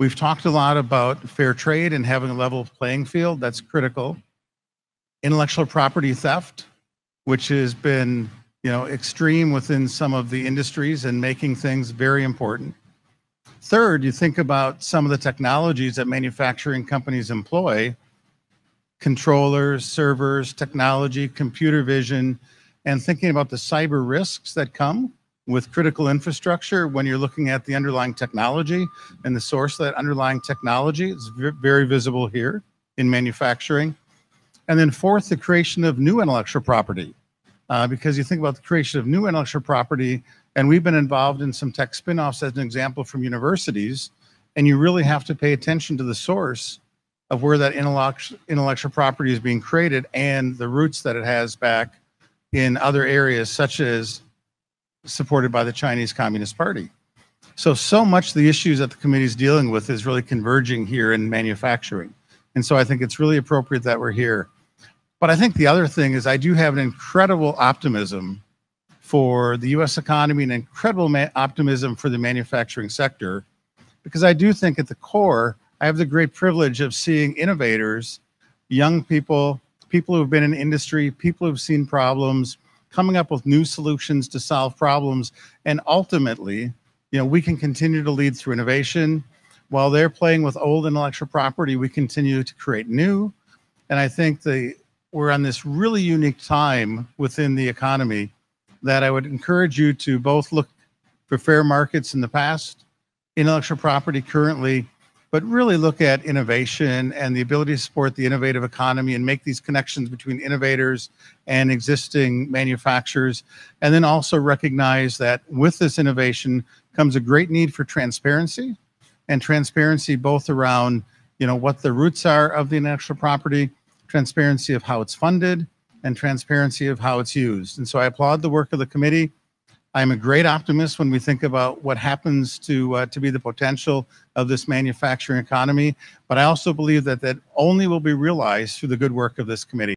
We've talked a lot about fair trade and having a level playing field. That's critical. Intellectual property theft, which has been, extreme within some of the industries and making things very important. Third, you think about some of the technologies that manufacturing companies employ: controllers, servers, technology, computer vision, and thinking about the cyber risks that come with critical infrastructure when you're looking at the underlying technology and the source of that underlying technology. It's very visible here in manufacturing. And then fourth, the creation of new intellectual property. Because you think about the creation of new intellectual property, and we've been involved in some tech spinoffs as an example from universities, and you really have to pay attention to the source of where that intellectual property is being created and the roots that it has back in other areas, such as supported by the Chinese Communist Party. So much of the issues that the committee is dealing with is really converging here in manufacturing. And so I think it's really appropriate that we're here. But I think the other thing is I do have an incredible optimism for the U.S. economy and incredible optimism for the manufacturing sector, because I do think at the core, I have the great privilege of seeing innovators, young people, people who've been in industry, people who've seen problems, coming up with new solutions to solve problems. And ultimately, we can continue to lead through innovation. While they're playing with old intellectual property, we continue to create new. And I think we're on this really unique time within the economy that I would encourage you to both look for fair markets in the past, intellectual property currently, but really look at innovation and the ability to support the innovative economy and make these connections between innovators and existing manufacturers. And then also recognize that with this innovation comes a great need for transparency, and transparency both around, what the roots are of the intellectual property, transparency of how it's funded, and transparency of how it's used. And so I applaud the work of the committee. I'm a great optimist when we think about what happens to be the potential of this manufacturing economy. But I also believe that only will be realized through the good work of this committee.